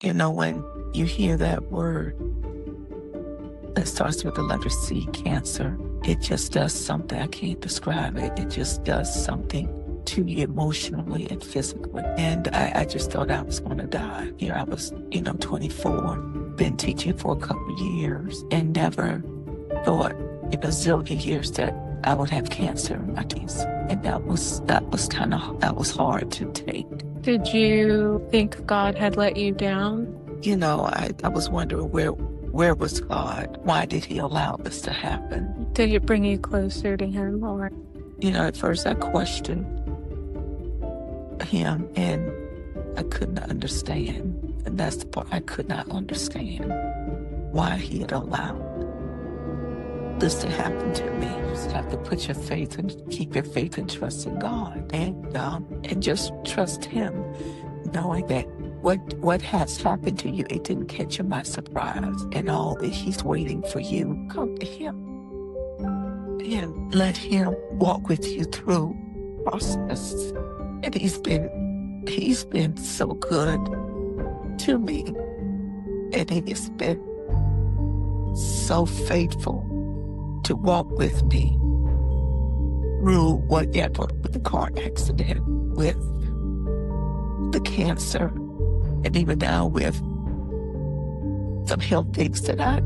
When you hear that word that starts with the letter C, cancer, it just does something. I can't describe it. It just does something to you emotionally and physically. And I just thought I was going to die. Here I was, 24, been teaching for a couple of years, and never thought in a zillion years that I would have cancer in my teeth. And that was hard to take. Did you think God had let you down? I was wondering where was God? Why did he allow this to happen? Did it bring you closer to him, or? At first I questioned him, and I couldn't understand. And that's the part I could not understand, why he had allowed this to happen to me. You just have to put your faith and keep your faith and trust in God, and just trust him, knowing that what has happened to you, it didn't catch him by surprise, and all that he's waiting for you. Come to him and let him walk with you through process. And he's been so good to me, and he has been so faithful to walk with me through whatever, with the car accident, with the cancer, and even now with some health things that I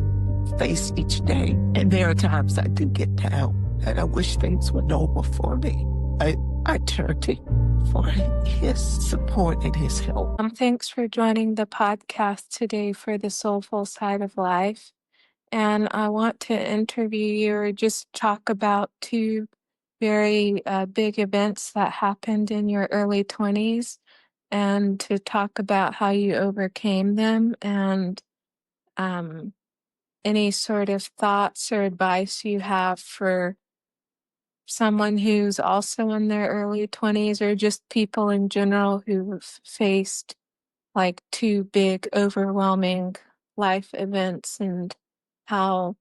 face each day. And there are times I do get down and I wish things were normal for me. I turn to him for his support and his help. Thanks for joining the podcast today for the Soulful Side of Life. And I want to interview you or just talk about two very big events that happened in your early 20s, and to talk about how you overcame them, and any sort of thoughts or advice you have for someone who's also in their early 20s, or just people in general who've faced like two big, overwhelming life events, and how,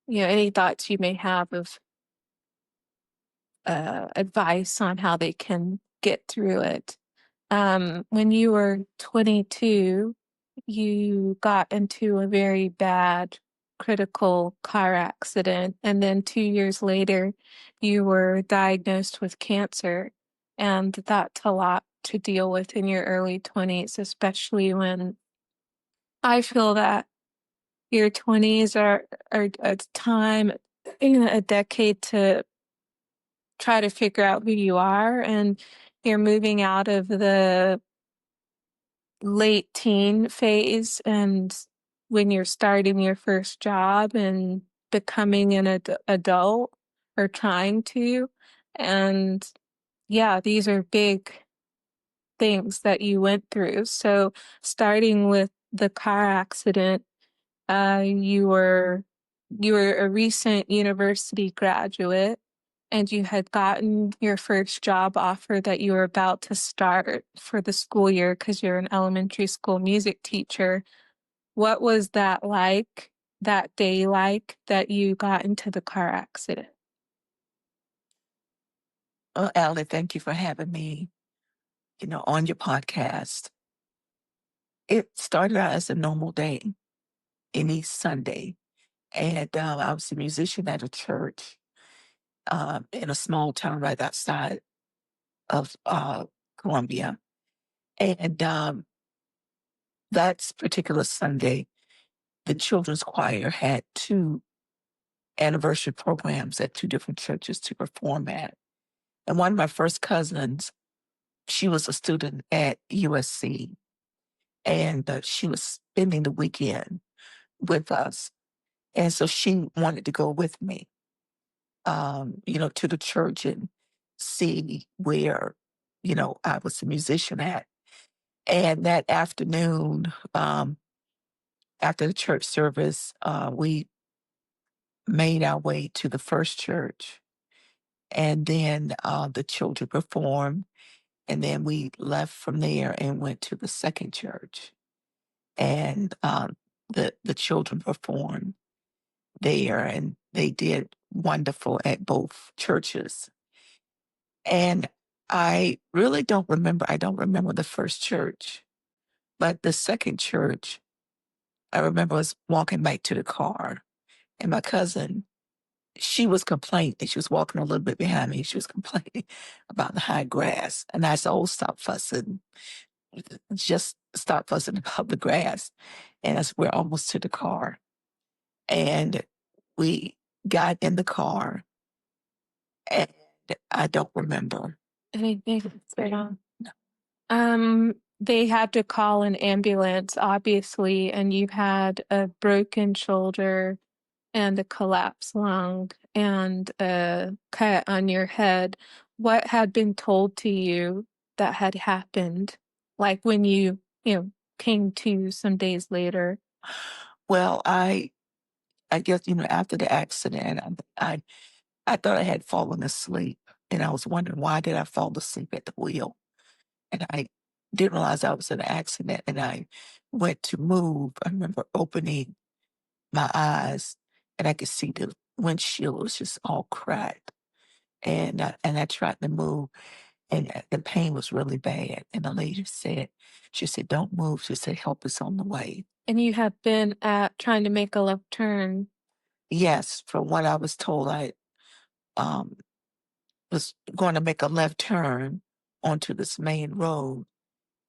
any thoughts you may have of advice on how they can get through it. When you were 22, you got into a very bad, critical car accident, and then 2 years later, you were diagnosed with cancer, and that's a lot to deal with in your early 20s, especially when I feel that your 20s are a time, a decade to try to figure out who you are, and you're moving out of the late teen phase, and when you're starting your first job and becoming an adult, or trying to. And yeah, these are big things that you went through. So starting with the car accident, you were a recent university graduate, and you had gotten your first job offer that you were about to start for the school year because you're an elementary school music teacher. What was that like, that day like, that you got into the car accident? Well, Allie, thank you for having me, on your podcast. It started out as a normal day, any Sunday. And I was a musician at a church in a small town right outside of Columbia. And that particular Sunday, the children's choir had two anniversary programs at two different churches to perform at. And one of my first cousins, she was a student at USC, and she was spending the weekend with us. And so she wanted to go with me, to the church and see where, I was a musician at. And that afternoon, after the church service, we made our way to the first church. And then the children performed. And then we left from there and went to the second church. And the children performed there, and they did wonderful at both churches. And I really don't remember. I don't remember the first church, But the second church, I remember us walking back to the car, and my cousin, she was complaining. She was walking a little bit behind me. She was complaining about the high grass. And I said, oh, stop fussing. Just stop fussing about the grass. And as we're almost to the car. And we got in the car, and I don't remember. Anything? They had to call an ambulance, obviously, and you had a broken shoulder and a collapsed lung and a cut on your head. What had been told to you that had happened, like when you came to some days later? Well, I guess, after the accident, I thought I had fallen asleep, and I was wondering, why did I fall asleep at the wheel? And I didn't realize I was in an accident, and I went to move. I remember opening my eyes, and I could see the windshield was just all cracked. And I tried to move, and the pain was really bad. And the lady said, she said, "Don't move." She said, "Help is on the way." And you had been at trying to make a left turn. Yes, from what I was told, I um, was going to make a left turn onto this main road,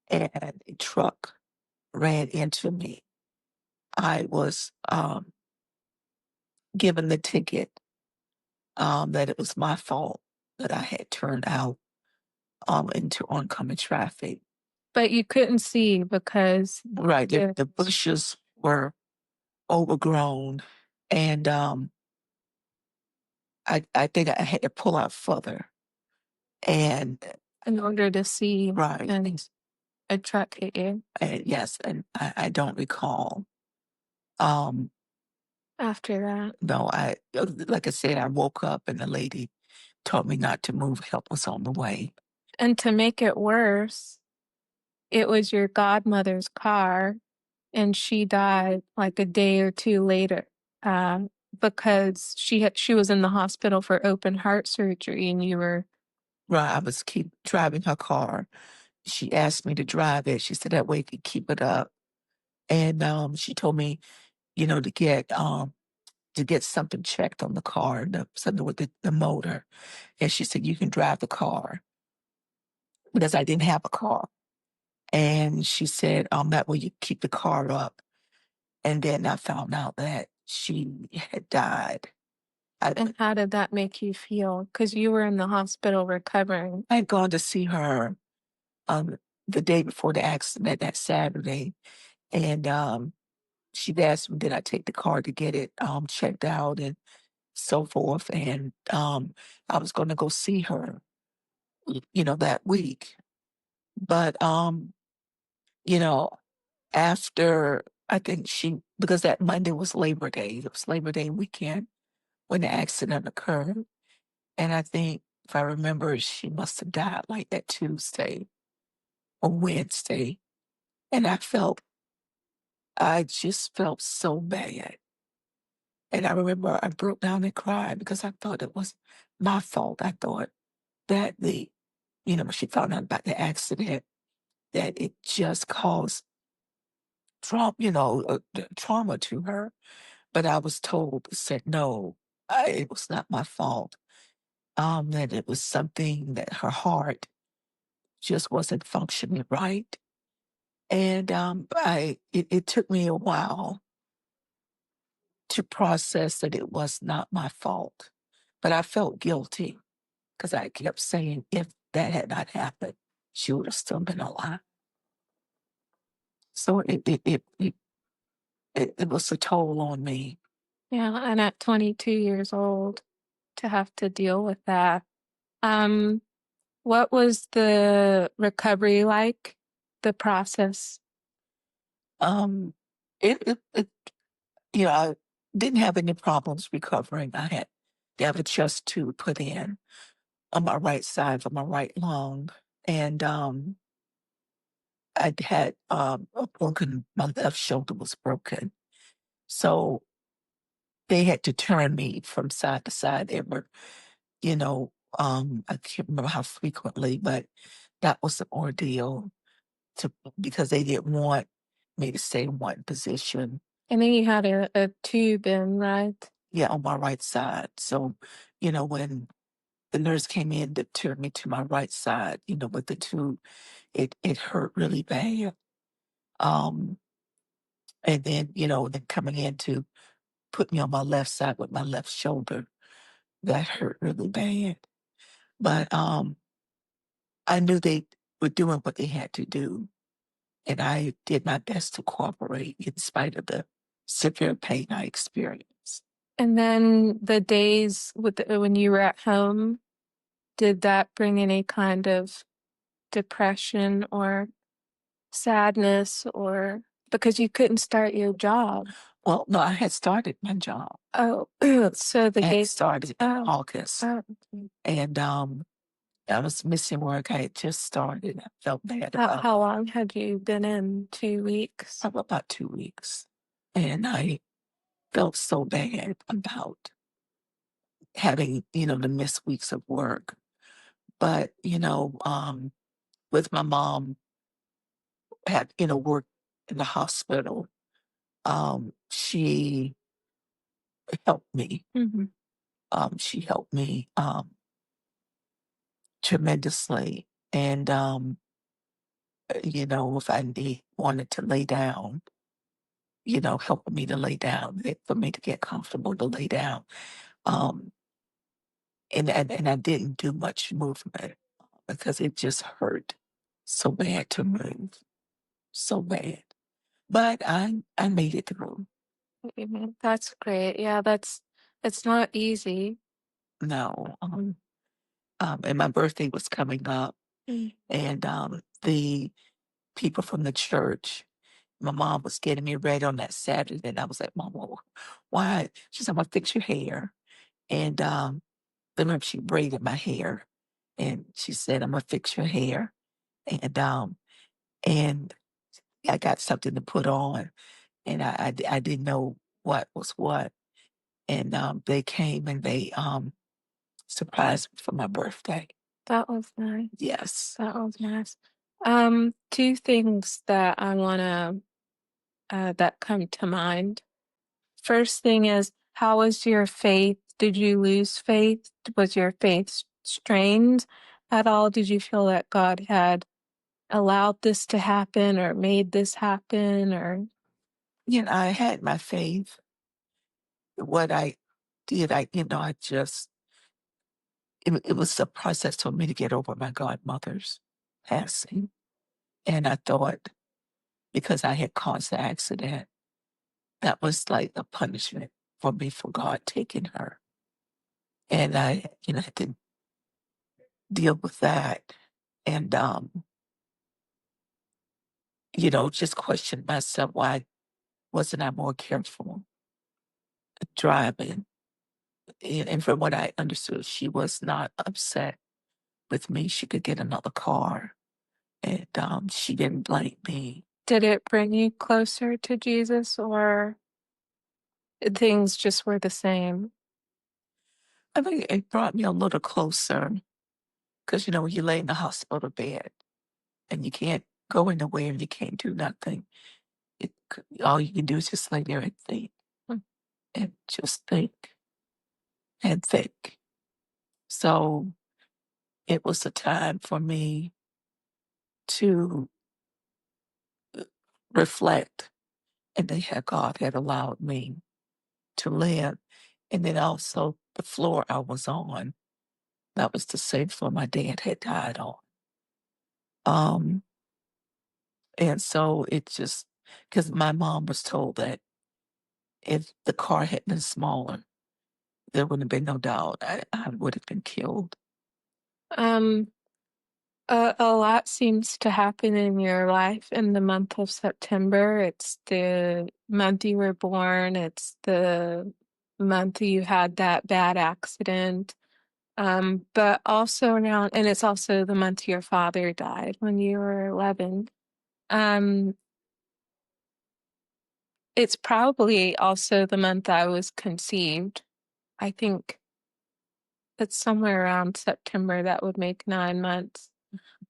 and a truck ran into me. I was given the ticket, that it was my fault that I had turned out into oncoming traffic. But you couldn't see because Right, the the bushes were overgrown, and I think I had to pull out further. And in order to see right, and a truck hit you and yes, and I don't recall. Um, after that. no, like I said, I woke up and the lady told me not to move. Help was on the way. And to make it worse, it was your godmother's car, and she died like a day or two later, because she was in the hospital for open heart surgery, and you were. Right, I was keep driving her car. She asked me to drive it. She said that way I could keep it up. And she told me, to get something checked on the car, something with the motor. And she said, you can drive the car because I didn't have a car. And she said, that way you keep the car up. And then I found out that she had died. And how did that make you feel? Because you were in the hospital recovering. I had gone to see her um, the day before the accident, that Saturday. And she'd asked me, did I take the car to get it checked out and so forth. And I was going to go see her, that week. But, you know, after I think because that Monday was Labor Day, it was Labor Day weekend when the accident occurred. And I think, if I remember, she must have died like that Tuesday or Wednesday. And I just felt so bad. And I remember I broke down and cried because I thought it was my fault. I thought that when she found out about the accident, that it just caused trauma to her. But I was told, said, no, it was not my fault. That it was something that her heart just wasn't functioning right. And it took me a while to process that it was not my fault. But I felt guilty because I kept saying, if that had not happened, she would have still been alive. So it was a toll on me. Yeah, and at 22 years old to have to deal with that. Um, what was the recovery like? The process? Um, I didn't have any problems recovering. I had to have a chest tube put in on my right side for my right lung. And I'd had my left shoulder was broken. So they had to turn me from side to side. They were, I can't remember how frequently, but that was an ordeal. because they didn't want me to stay in one position. And then you had a tube in, right? Yeah, on my right side. So, when the nurse came in to turn me to my right side, with the tube, it hurt really bad. Um, and then coming in to put me on my left side with my left shoulder, that hurt really bad. But I knew they were doing what they had to do, and I did my best to cooperate in spite of the severe pain I experienced. And then the days when you were at home, did that bring any kind of depression or sadness, or because you couldn't start your job? Well, no, I had started my job. Oh, so the I had gate. started in Oh, August, okay. and I was missing work. I had just started. I felt bad about How long had you been in? 2 weeks? probably about 2 weeks, and I felt so bad about having to miss weeks of work. But with my mom had worked in the hospital, she helped me. Mm-hmm. She helped me tremendously, and if I wanted to lay down, helping me to lay down, for me to get comfortable to lay down. Um, and I didn't do much movement because it just hurt so bad to move, so bad. But I made it through. Amen. That's great. Yeah, it's not easy. No, and my birthday was coming up, Mm. and the people from the church, my mom was getting me ready on that Saturday, and I was like, "Mom, why?" She said, "I'm gonna fix your hair," and I remember she braided my hair, and she said, "I'm gonna fix your hair," and and I got something to put on, and I didn't know what was what, and they came and they surprised me for my birthday. That was nice. Yes. That was nice. Two things that I wanna that come to mind. First thing is, how was your faith? Did you lose faith? Was your faith strained at all? Did you feel that God had allowed this to happen or made this happen, or I had my faith. What I did, I just, it was a process for me to get over my godmother's passing. And I thought, because I had caused the accident, that was like a punishment for me for God taking her. And I, had to deal with that. And, just question myself, why wasn't I more careful driving? And from what I understood, she was not upset with me. She could get another car, and she didn't blame me. did it bring you closer to Jesus, or things just were the same? I think it brought me a little closer because, when you lay in the hospital bed and you can't go anywhere and you can't do nothing, all you can do is just lay there Mm. and just think and think. So it was a time for me to reflect and that God had allowed me to live. And then also the floor I was on, that was the same floor my dad had died on. Um, and so it just, because my mom was told that if the car had been smaller, there wouldn't have been no doubt I would have been killed. Um, a lot seems to happen in your life in the month of September. It's the month you were born. It's the month you had that bad accident. But also around, and it's also the month your father died when you were 11. Um, it's probably also the month I was conceived. I think it's somewhere around September. That would make 9 months.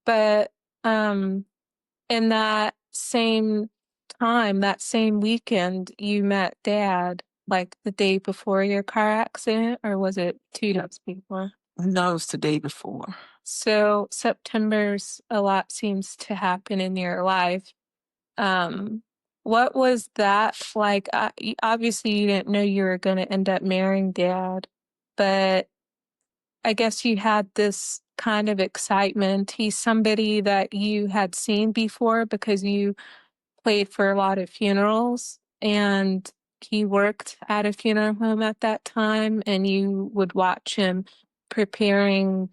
But, um, In that same time, that same weekend, you met Dad, like the day before your car accident, or was it 2 days before? No, it's the day before. So September's a lot seems to happen in your life. Um, what was that like? Obviously, you didn't know you were going to end up marrying Dad, but I guess you had this kind of excitement. He's somebody that you had seen before because you played for a lot of funerals and he worked at a funeral home at that time, and you would watch him preparing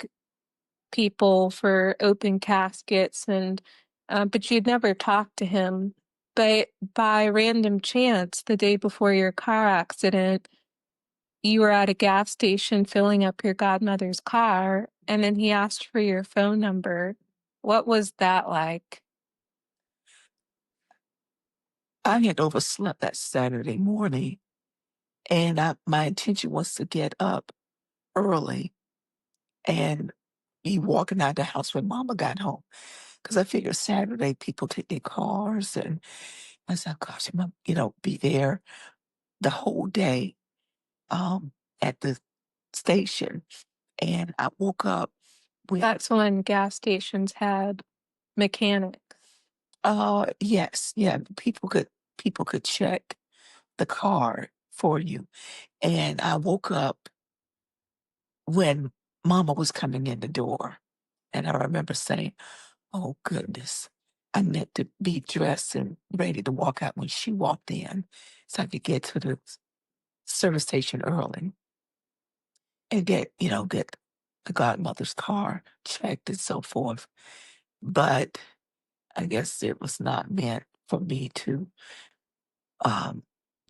people for open caskets and but you'd never talk to him. But by random chance, the day before your car accident, you were at a gas station filling up your godmother's car, and then he asked for your phone number. What was that like? I had overslept that Saturday morning, and my intention was to get up early and be walking out the house when Mama got home. Because I figured Saturday people take their cars, and I said, "Gosh, I'm gonna, be there the whole day at the station." And I woke up with, That's when gas stations had mechanics. yes, yeah, people could check the car for you. And I woke up when Mama was coming in the door, and I remember saying, "Oh goodness, I meant to be dressed and ready to walk out when she walked in, so I could get to the service station early and get the godmother's car checked and so forth." But I guess it was not meant for me to um,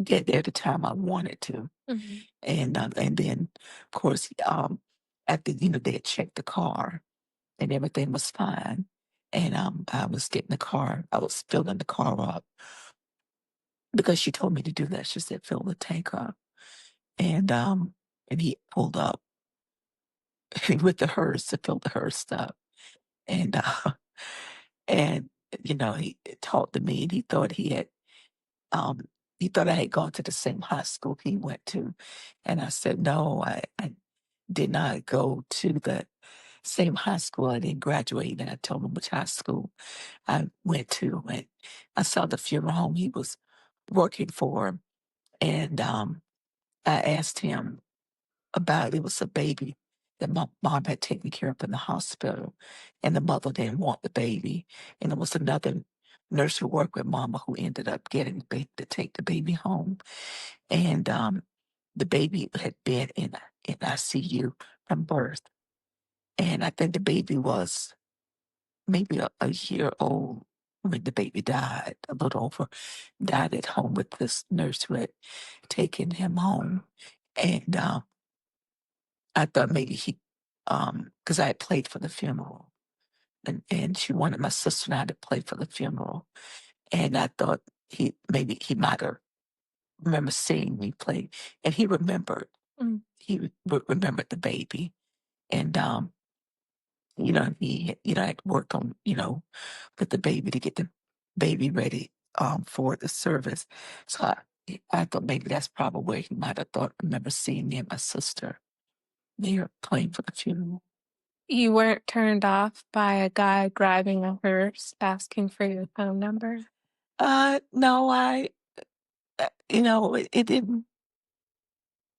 get there the time I wanted to. Mhm. And then, of course, after they had checked the car and everything was fine, and I was getting the car, I was filling the car up because she told me to do that. She said, "Fill the tank up," and he pulled up with the hearse to fill the hearse up, and and he talked to me, and um he thought I had gone to the same high school he went to, and I said, "No, I did not go to the same high school. I didn't graduate." And I told him which high school I went to, and I saw the funeral home he was working for, and I asked him about it was a baby that my mom had taken care of in the hospital, and the mother didn't want the baby, and it was another nurse who worked with Mama who ended up getting the baby to take the baby home, and the baby had been in ICU from birth, and I think the baby was maybe a year old when the baby died, a little over, died at home with this nurse who had taken him home, and I thought maybe because I had played for the funeral, and she wanted my sister and I to play for the funeral, and I thought maybe he might have remember seeing me play, and he remembered. Mm. He remembered the baby, and he had worked on with the baby to get the baby ready for the service. So I thought maybe that's probably where he might have thought. Remember seeing me and my sister there playing for the funeral. You weren't turned off by a guy driving a hearse asking for your phone number? No, it didn't.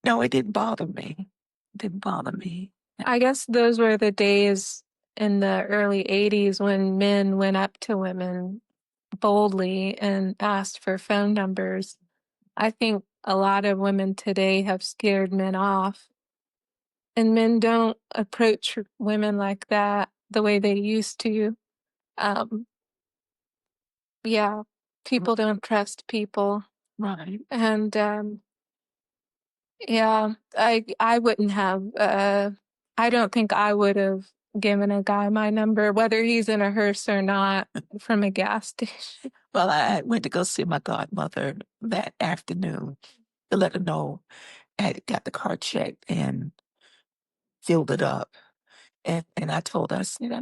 No, it didn't bother me. It didn't bother me. I guess those were the days in the early 80s when men went up to women boldly and asked for phone numbers. I think a lot of women today have scared men off, and men don't approach women like that the way they used to. Um, yeah, people don't trust people. Right. And yeah, I wouldn't have I don't think I would have given a guy my number, whether he's in a hearse or not, from a gas station. Well, I went to go see my godmother that afternoon to let her know I had got the car checked and filled it up. And I told her, I said, I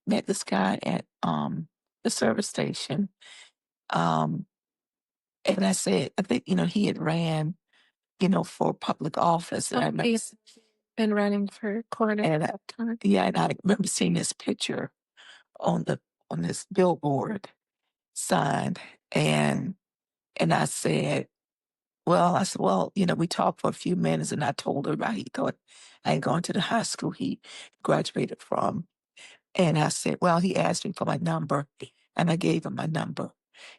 met this guy at the service station. Um, and I said, I think, he had ran, for public office. And I Oh, remember, he's been running for court at and that time. yeah, and I remember seeing this picture on this billboard sign, and I said, well, we talked for a few minutes, and I told her about he thought I had gone to the high school he graduated from. And I said, well, he asked me for my number, and I gave him my number.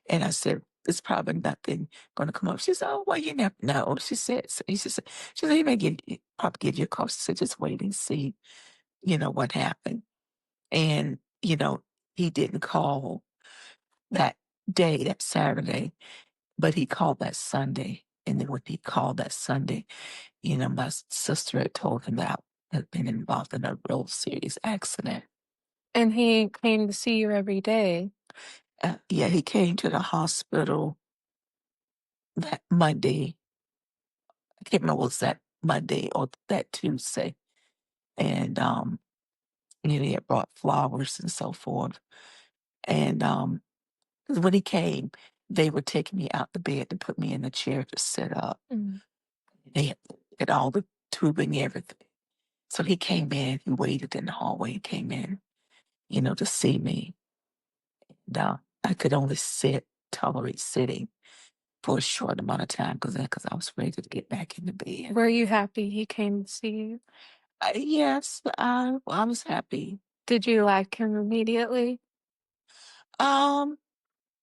And I said, there's probably nothing going to come up. She said, oh, well, you never know. She said, he may probably give you a call. She said, just wait and see, what happened. And, he didn't call that day, that Saturday, but he called that Sunday. And then when he called that Sunday, my sister had told him that I had been involved in a real serious accident. And he came to see you every day. Yeah, he came to the hospital that Monday. I can't remember was that Monday or that Tuesday. And he had brought flowers and so forth. And 'cause when he came, they were taking me out the bed to put me in a chair to sit up. Mm. They had all the tubing, everything. So he came in, he waited in the hallway, he came in, to see me. And, I could only tolerate sitting for a short amount of time because I was ready to get back in the bed. Were you happy he came to see you? Yes, I was happy. Did you like him immediately? Um,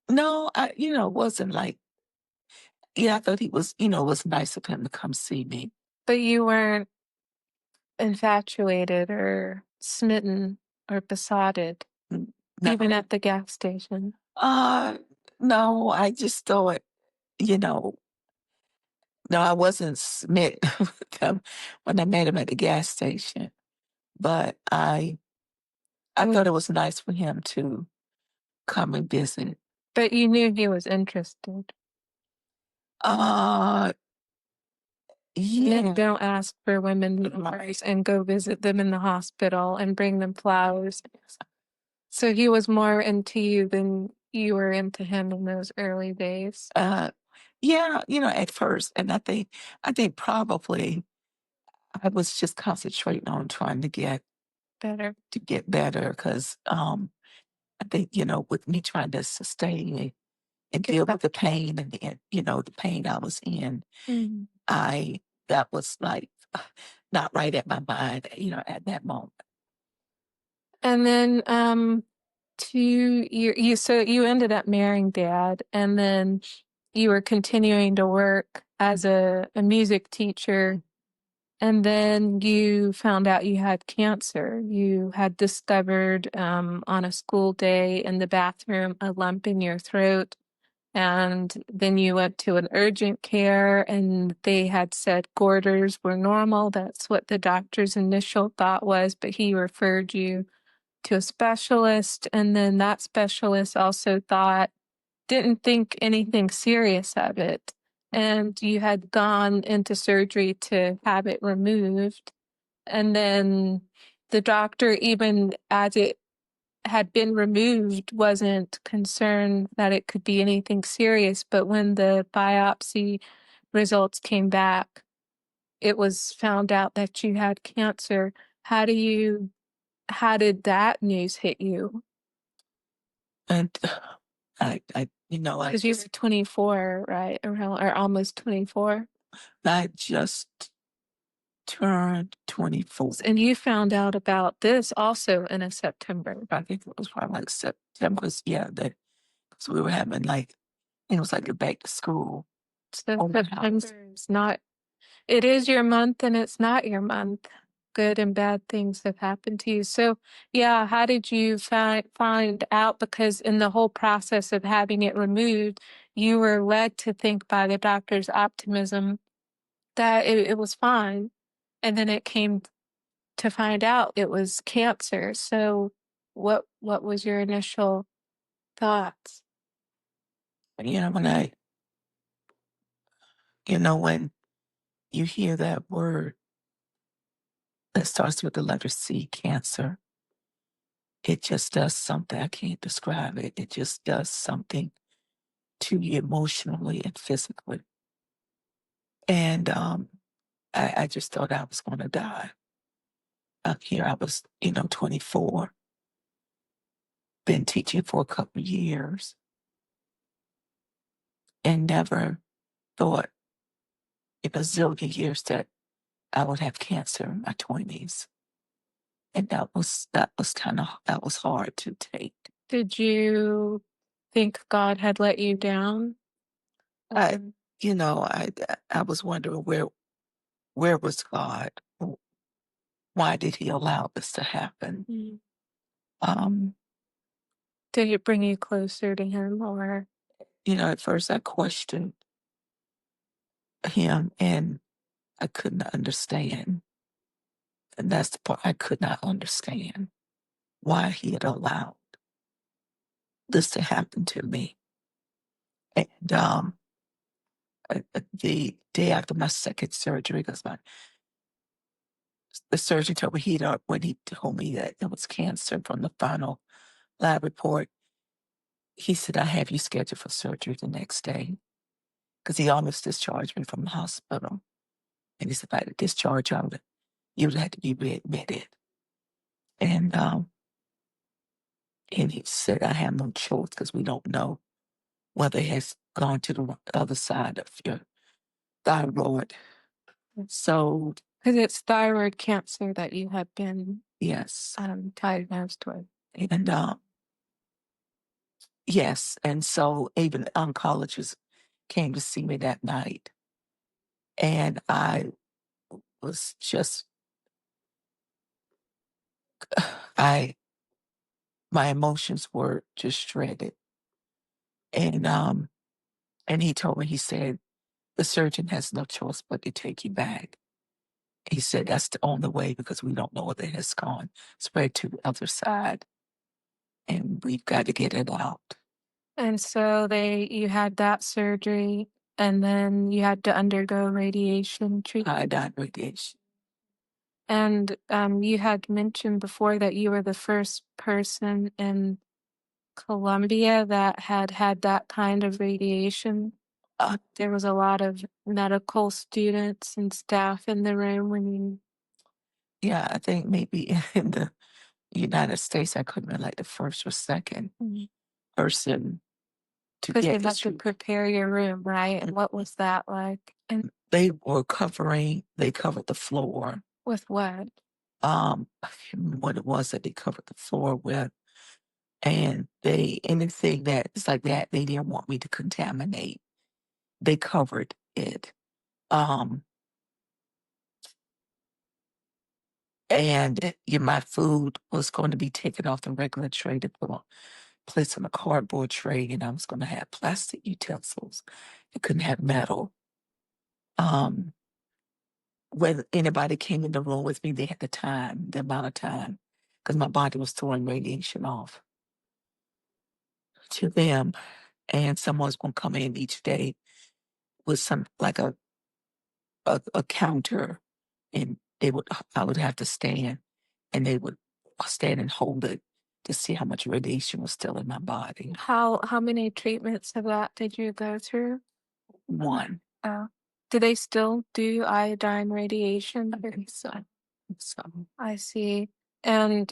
no, it wasn't like, yeah, I thought he was, it was nice of him to come see me. But you weren't infatuated or smitten or besotted, Mm, even No, at the gas station. uh, no, I just thought, you know, no, I wasn't smitten with him when I met him at the gas station, but I Mm. thought it was nice for him to come and visit. But you knew he was interested. Uh, Men yeah, don't ask for women numbers and go visit them in the hospital and bring them flowers. So he was more into you than you were into him in those early days. uh, yeah, at first, and I think probably I was just concentrating on trying Better. to get better because I think with me trying to sustain it and Get deal back. with the pain and the pain I was in, Mhm. I that was like not right at my mind, at that moment. And then so you ended up marrying dad, and then you were continuing to work as a music teacher, and then you found out you had cancer. You had discovered on a school day in the bathroom a lump in your throat. And then you went to an urgent care, and they had said Gorders were normal. That's what the doctor's initial thought was, but he referred you to a specialist. And then that specialist also didn't think anything serious of it. And you had gone into surgery to have it removed. And then the doctor, even as it had been removed, wasn't concerned that it could be anything serious. But when the biopsy results came back, it was found out that you had cancer. How do you, how did that news hit you? And I Because you were 24, right? Or almost 24. I just turned 24. And you found out about this also in a September. I think it was probably like September. 'Cause, yeah, that so we were having like it was like a back to school. So Oh my September house. is not, it is your month and it's not your month. Good and bad things have happened to you. So, yeah, how did you find out? Because in the whole process of having it removed, you were led to think by the doctor's optimism that it was fine. And then it came to find out it was cancer. So, what was your initial thoughts? When when you hear that word that starts with the letter C, cancer, it just does something. I can't describe it. It just does something to you emotionally and physically. And I just thought I was going to die. Here I was, 24, been teaching for a couple of years, and never thought in a zillion years that I would have cancer in my 20s. And that was hard to take. Did you think God had let you down? I, I was wondering where was God? Why did he allow this to happen? Mm. Um, Did it bring you closer to him or? at first I questioned him and I couldn't understand. And that's the part I could not understand why he had allowed this to happen to me. And the day after my second surgery, because the surgeon told me when he told me that it was cancer from the final lab report, he said, I have you scheduled for surgery the next day because he almost discharged me from the hospital. And he said, if I had to discharge you would have to be readmitted. And and he said, I have no choice because we don't know whether it has gone to the other side of your thyroid. So, Because it's thyroid cancer that you had been yes. diagnosed with. And yes. And so even the oncologist came to see me that night. And I was just, I, my emotions were just shredded. And he told me, he said, the surgeon has no choice but to take you back. He said that's the only way because we don't know whether it has gone spread to the other side, and we've got to get it out. And so you had that surgery and then you had to undergo radiation treatment. Iodine radiation. And you had mentioned before that you were the first person in Colombia that had that kind of radiation. There was a lot of medical students and staff in the room when you. Yeah, I think maybe in the United States, I could have been like the first or second person to Because they get had this to prepare your room, right? And what was that like? And They covered the floor. with what? I can't remember what it was that they covered the floor with. And anything that is like that, they didn't want me to contaminate. They covered it. Um, and my food was going to be taken off the regular tray to placed on a cardboard tray, and I was going to have plastic utensils. I couldn't have metal. Um, when anybody came in the room with me, they had the amount of time, because my body was throwing radiation off to them, and someone's going to come in each day with some like a counter, and I would have to stand, and they would stand and hold it to see how much radiation was still in my body. How many treatments of that did you go through? One. Oh. Do they still do iodine radiation? I think so. So I see. And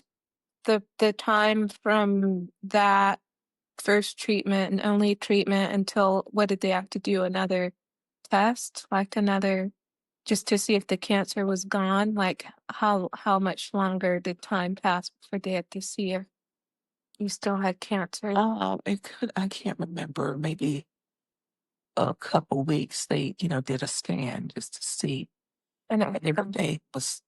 the time from that first treatment and only treatment until what did they have to do? Another test? Like another just to see if the cancer was gone? Like how much longer did time pass before they had to see if you still had cancer? I can't remember, maybe a couple weeks they, did a scan just to see. And And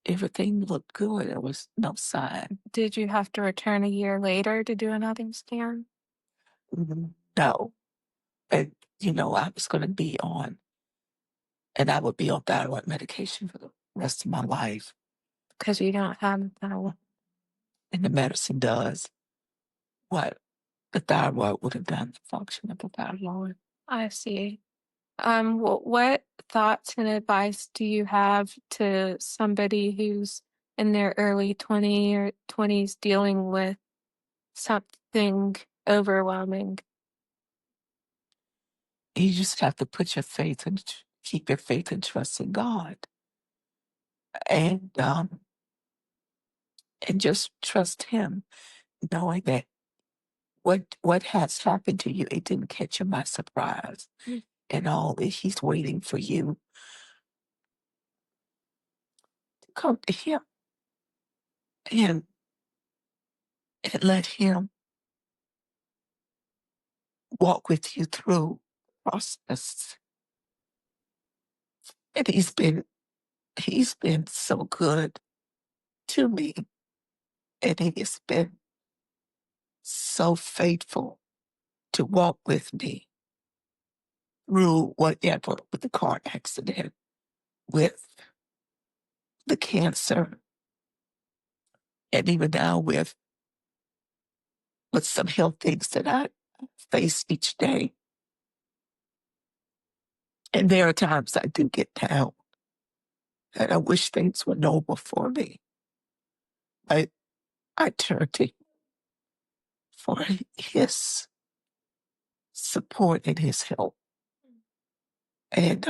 everything looked good. There was no sign. did you have to return a year later to do another scan? No. And, I was going to and I would be on thyroid medication for the rest of my life. Because you don't have that. And the medicine does what the thyroid would have done, the function of the thyroid. I see. What thoughts and advice do you have to somebody who's in their early 20s dealing with something overwhelming. You just have to put your faith and keep your faith and trust in God, and just trust Him, knowing that what has happened to you, it didn't catch you by surprise, and all that He's waiting for you to come to Him and let Him walk with you through the process. And He's been so good to me, and He has been so faithful to walk with me through whatever, with the car accident, with the cancer, and even now with some health things that I face each day. And there are times I do get down and I wish things were normal for me. I turn to Him for His support and His help. And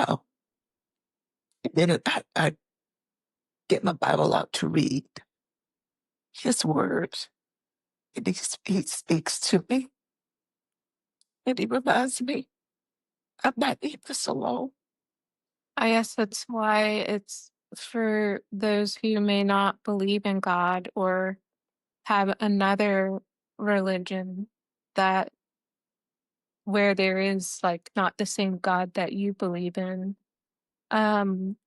then I get my Bible out to read His words, and He speaks to me, and He reminds me I'm not in this alone. I guess that's why it's for those who may not believe in God or have another religion that where there is like not the same God that you believe in. Um,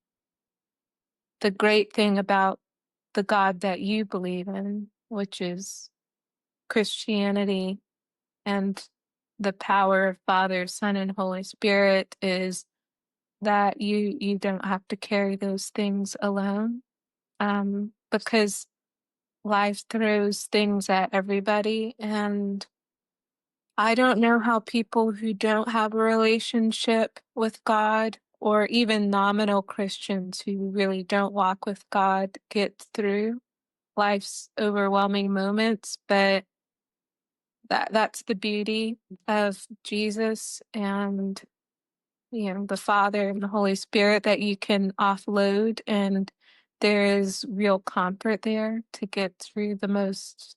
the great thing about the God that you believe in, which is Christianity and the power of Father, Son, and Holy Spirit, is that you don't have to carry those things alone. Because life throws things at everybody, and I don't know how people who don't have a relationship with God or even nominal Christians who really don't walk with God get through life's overwhelming moments, but that's the beauty of Jesus and the Father and the Holy Spirit, that you can offload, and there is real comfort there to get through the most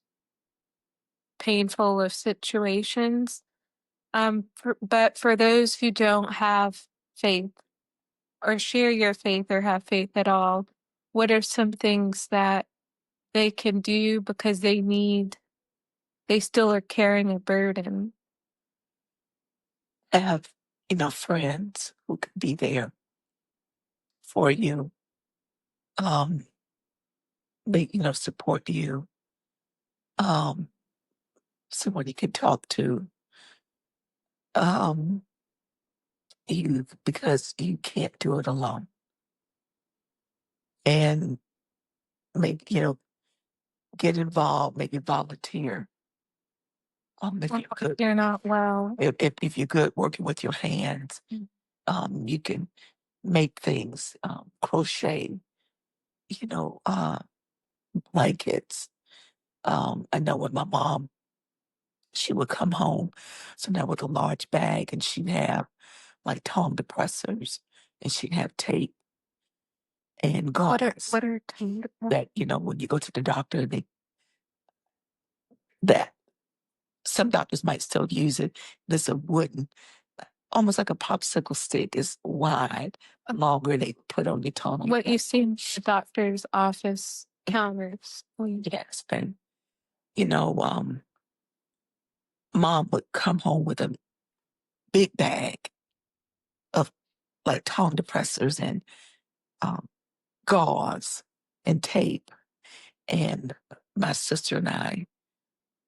painful of situations. But for those who don't have faith or share your faith or have faith at all, what are some things that they can do because they still are carrying a burden? Have, friends who can be there for you, um, support you, um, someone you can talk to, um, because you can't do it alone. And maybe, get involved, maybe volunteer. If Well, you're good, you're not well. if you're good working with your hands, you can make things, crochet, you know, uh, blankets. I know when my mom, she would come home sometimes with a large bag, and she'd have like tongue depressors, and she'd have tape and gauze What are kind of that, when you go to the doctor, that some doctors might still use it. There's a wooden, almost like a popsicle stick, is wide, longer, they put on your tongue. what you see in the doctor's office counters? Yes, and, you know, um, mom would come home with a big bag of like tongue depressors and um, gauze and tape. And my sister and I,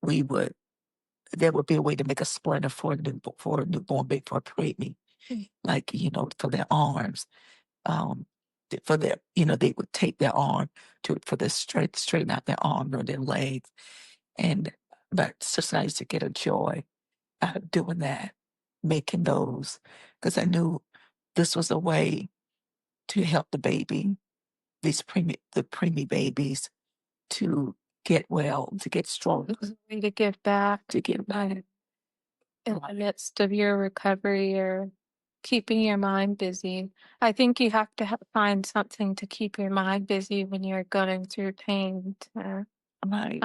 we would, there would be a way to make a splinter for a newborn baby, for a preemie, like, for their arms. Um, for their, they would tape their arm for the straighten out their arm or their legs. And my sister and I used to get a joy out of doing that, making those, because I knew this was a way to help the baby, the preemie babies, to get well, to get strong, It's a way to give back to get back. in the midst of your recovery or keeping your mind busy. I think you have to find something to keep your mind busy when you're going through pain. Right.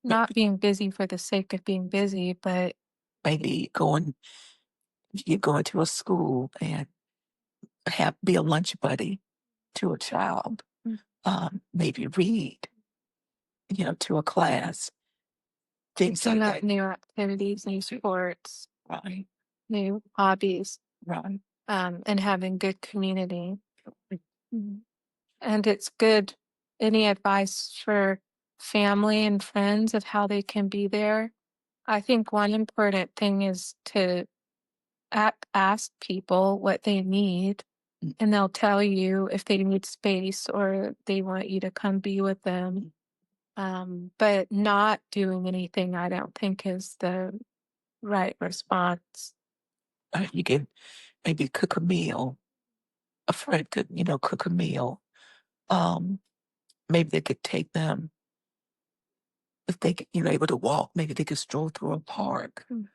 Not being busy for the sake of being busy, but Maybe you go into a school and be a lunch buddy to a child. mm, Maybe read, to a class, things picking like up that. new activities, new sports, Right. new hobbies, Right. and having good community. Mm. And it's good. Any advice for family and friends of how they can be there? I think one important thing is to ask people what they need, Mm. and they'll tell you if they need space or they want you to come be with them. But not doing anything, I don't think, is the right response. You can maybe cook a meal. A friend could, cook a meal. Um, Maybe they could take them if able to walk. Maybe they could stroll through a park. Mm.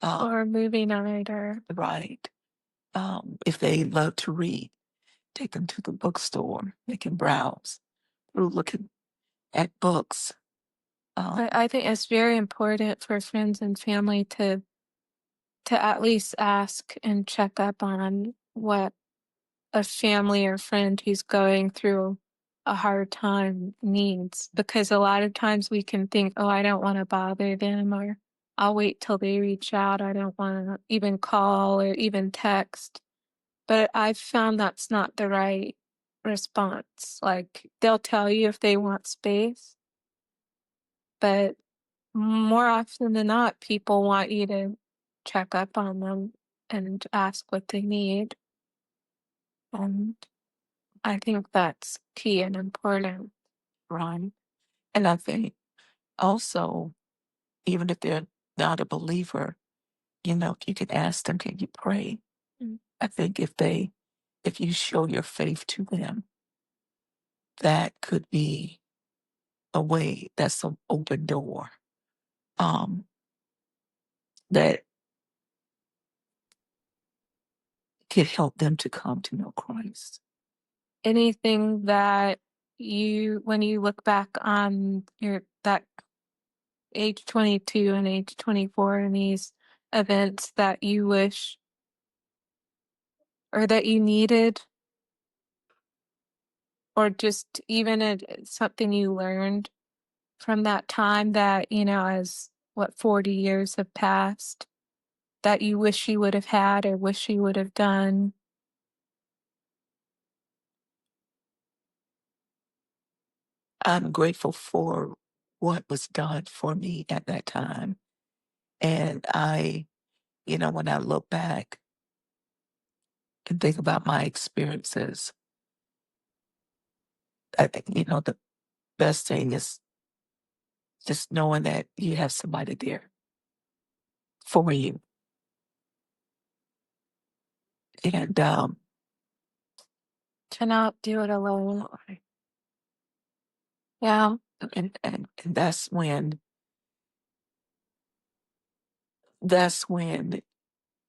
Um, Or a movie night, or right. If they love to read, take them to the bookstore. They can browse through looking at books. but Um, I think it's very important for friends and family to at least ask and check up on what a family or friend who's going through a hard time needs, because a lot of times we can think, oh, I don't want to bother them, or I'll wait till they reach out. I don't want to even call or even text. But I've found that's not the right response. Like, they'll tell you if they want space, but more often than not, people want you to check up on them and ask what they need. And I think that's key and important. right. And I think also, even if they're not a believer, you can ask them, can you pray? Mm. I think if you show your faith to them, that could be a way, that's an open door, um, that could help them to come to know Christ. Anything that when you look back on that age 22 and age 24 and these events that you wish or that you needed, or just even something you learned from that time that, as 40 years have passed, that you wish you would have had or wish you would have done? I'm grateful for what was done for me at that time. And when I look back and think about my experiences, I think, the best thing is just knowing that you have somebody there for you. And, To not do it alone. Yeah. and that's when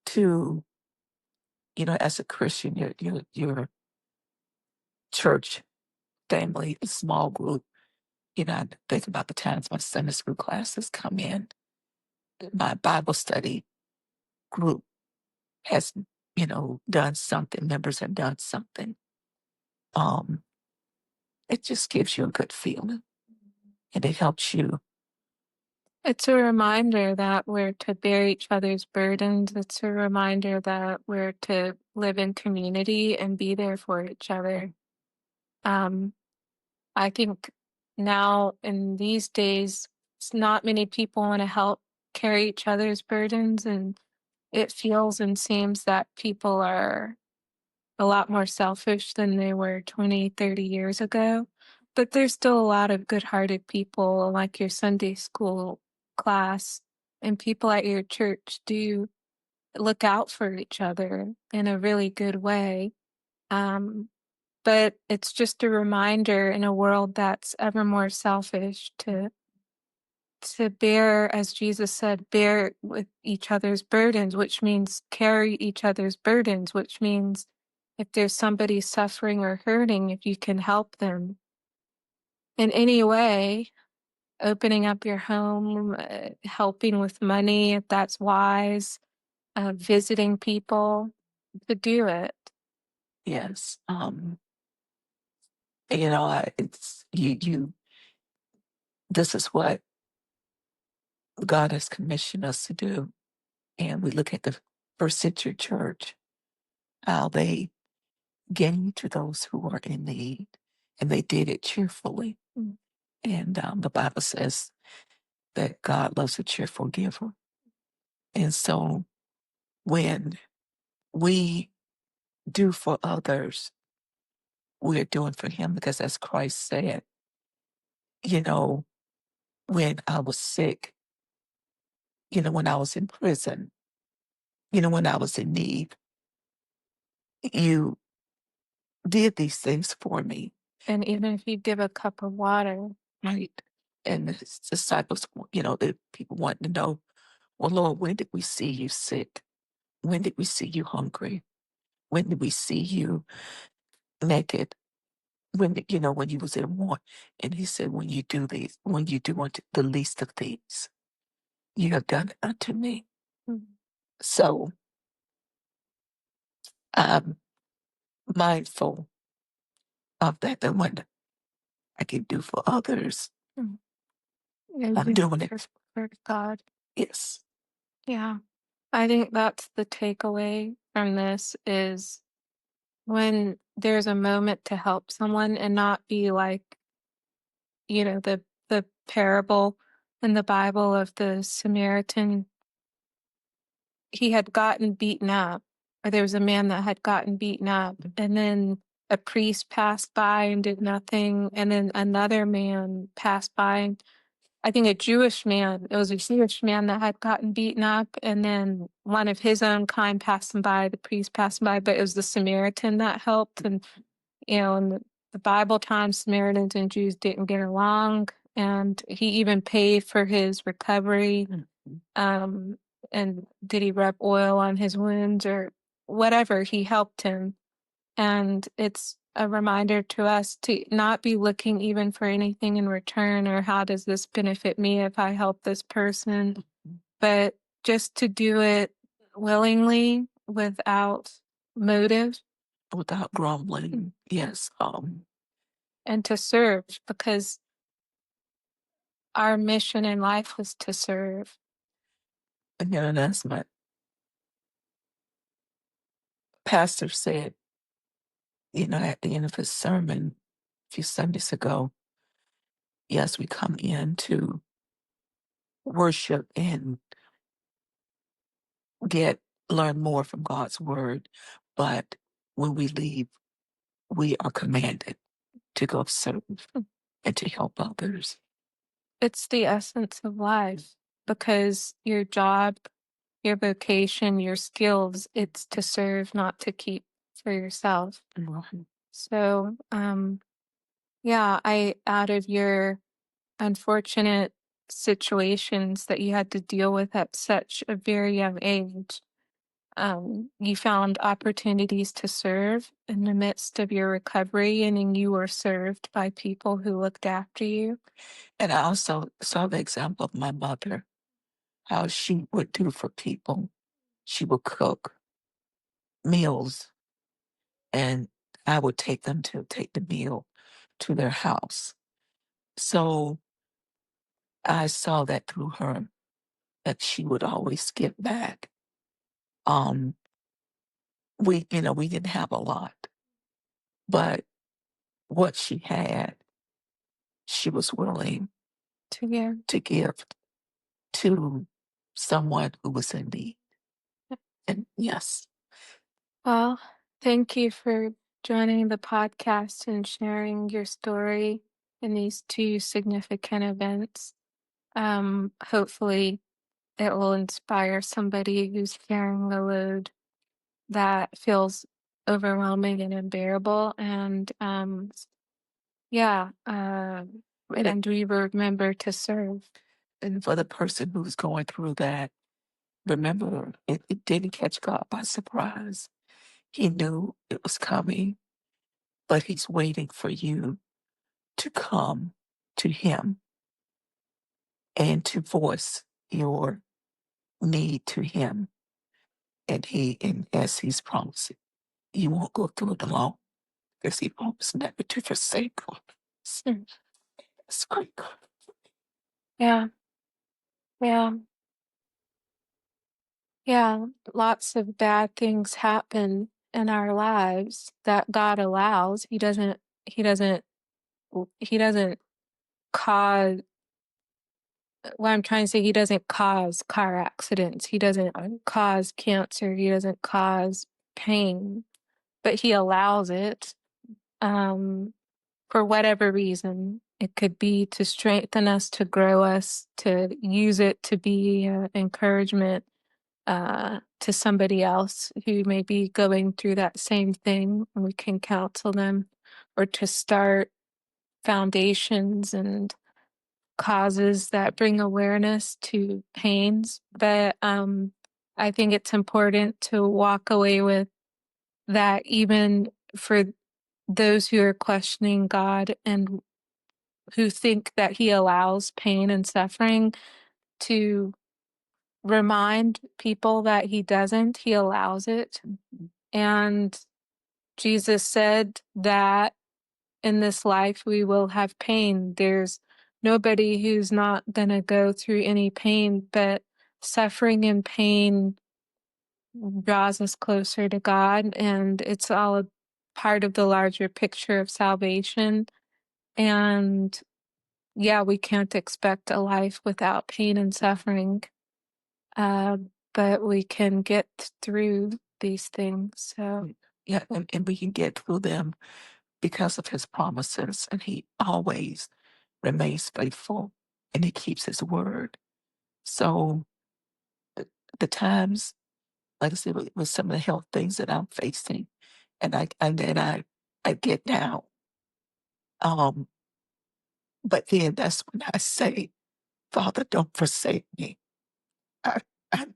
to, as a Christian, your church family, a small group, I think about the times my Sunday school classes come in, my Bible study group has, done something, members have done something. Um, it just gives you a good feeling and it helps you. It's a reminder that we're to bear each other's burdens. It's a reminder that we're to live in community and be there for each other. Um, I think now in these days, not many people want to help carry each other's burdens, and it feels and seems that people are a lot more selfish than they were 20, 30 years ago. But there's still a lot of good-hearted people, like your Sunday school class, and people at your church do look out for each other in a really good way. Um, but it's just a reminder in a world that's ever more selfish to to bear, as Jesus said, bear with each other's burdens, which means carry each other's burdens, which means if there's somebody suffering or hurting, if you can help them in any way, opening up your home, helping with money, if that's wise, visiting people, to do it. Yes. It's you. This is what God has commissioned us to do. And we look at the first century church, how they gave to those who are in need, and they did it cheerfully. Mm. And the Bible says that God loves a cheerful giver. And so when we do for others, we're doing for Him, because as Christ said, you know, when I was sick, when I was in prison, when I was in need, you did these things for me, And even if you give a cup of water, right? And the disciples, the people wanting to know, well, Lord, when did we see you sick? When did we see you hungry? When did we see you naked? When you was in want? And He said, when you do unto the least of these, you have done it unto me. mm, So I'm mindful of that what I can do for others, mm, you I'm do doing for, it. for God. Yes. Yeah. I think that's the takeaway from this is when there's a moment to help someone and not be like, the parable in the Bible of the Samaritan. He had gotten beaten up, or there was a man that had gotten beaten up, and then a priest passed by and did nothing, and then another man passed by, and I think it was a Jewish man that had gotten beaten up, and then one of his own kind passed him by, the priest passed him by, but it was the Samaritan that helped. And in the Bible times, Samaritans and Jews didn't get along, and he even paid for his recovery. Mhm. Um, and did he rub oil on his wounds or whatever? He helped him. And it's a reminder to us to not be looking even for anything in return, or how does this benefit me if I help this person, but just to do it willingly without motive Without grumbling. Yes. and to serve, because our mission in life was to serve. And that's my pastor said, at the end of his sermon a few Sundays ago. Yes, we come in to worship and learn more from God's word, but when we leave, we are commanded to go serve and to help others. It's the essence of life, because your job, your vocation, your skills, it's to serve, not to keep for yourself. Right. So, yeah, out of your unfortunate situations that you had to deal with at such a very young age, you found opportunities to serve in the midst of your recovery, and then you were served by people who looked after you. And I also saw the example of my mother, how she would do for people. She would cook meals, and I would take the meal to their house. So I saw that through her, that she would always give back. Um, we didn't have a lot, but what she had, she was willing To you. to give to someone who was in need. And yes, Well, thank you for joining the podcast and sharing your story in these two significant events. Hopefully, it will inspire somebody who's carrying the load that feels overwhelming and unbearable. And yeah, and, and we remember to serve. And for the person who's going through that, remember, it didn't catch God by surprise. He knew it was coming, but he's waiting for you to come to him and to voice your need to him. And as he's promised, you won't go through it alone because he promised never to forsake you. Mm. That's great. Yeah. Yeah. Yeah. Lots of bad things happen in our lives that God allows. He doesn't cause, what I'm trying to say, he doesn't cause car accidents. He doesn't cause cancer. He doesn't cause pain, but he allows it. For whatever reason. It could be to strengthen us, to grow us, to use it to be encouragement to somebody else who may be going through that same thing, and we can counsel them, or to start foundations and causes that bring awareness to pains. But I think it's important to walk away with that, even for those who are questioning God and who think that he allows pain and suffering, to remind people that he doesn't. He allows it. And Jesus said that in this life we will have pain. There's nobody who's not going to go through any pain, but suffering and pain draws us closer to God, and it's all a part of the larger picture of salvation. And yeah, we can't expect a life without pain and suffering, uh, but we can get through these things. So, Yeah, and we can get through them because of his promises, and he always remains faithful and he keeps his word. So the times, like I said, with some of the health things that I'm facing, and I get down. Um, but then that's when I say, Father, don't forsake me. I I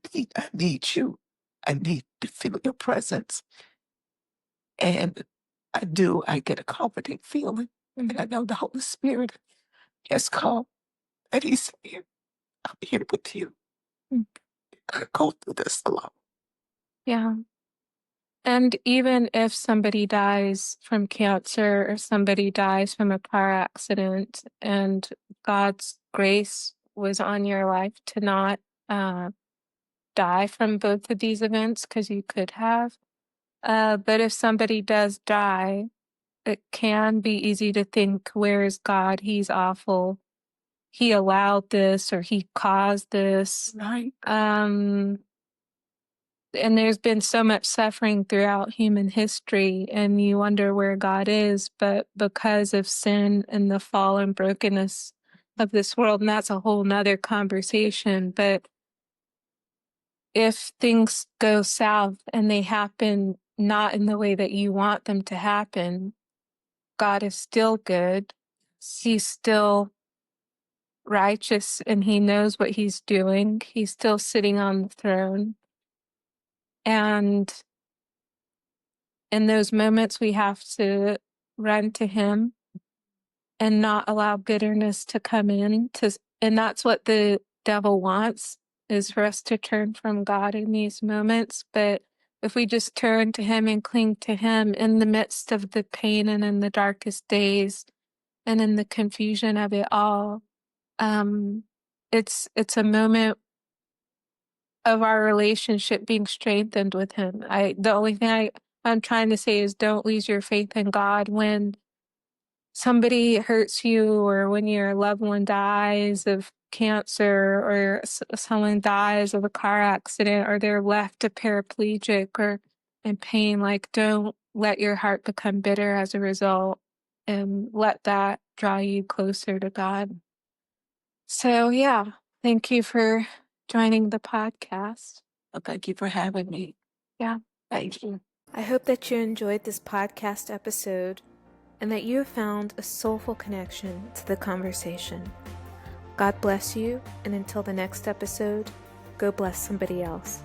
need you. I need to feel your presence. And I get a comforting feeling. And I know the Holy Spirit has come and he's here. I'm here with you. mm, I go through this alone. yeah. And even if somebody dies from cancer or somebody dies from a car accident, and God's grace was on your life to not uh, die from both of these events, because you could have. But if somebody does die, it can be easy to think, where is God? He's awful. He allowed this, or he caused this. Right? And there's been so much suffering throughout human history, and you wonder where God is. But because of sin and the fall and brokenness of this world, and that's a whole nother conversation. But if things go south and they happen not in the way that you want them to happen, God is still good. He's still righteous, and he knows what he's doing. He's still sitting on the throne. And in those moments, we have to run to him and not allow bitterness to come in. And that's what the devil wants, is for us to turn from God in these moments. But if we just turn to him and cling to him in the midst of the pain and in the darkest days and in the confusion of it all, it's a moment of our relationship being strengthened with him. The only thing I'm trying to say is, don't lose your faith in God when somebody hurts you, or when your loved one dies of cancer, or someone dies of a car accident, or they're left a paraplegic or in pain. Like, don't let your heart become bitter as a result, and let that draw you closer to God. So, yeah, thank you for joining the podcast. Well, thank you for having me. Yeah. Thank you. I hope that you enjoyed this podcast episode and that you have found a soulful connection to the conversation. God bless you, and until the next episode, go bless somebody else.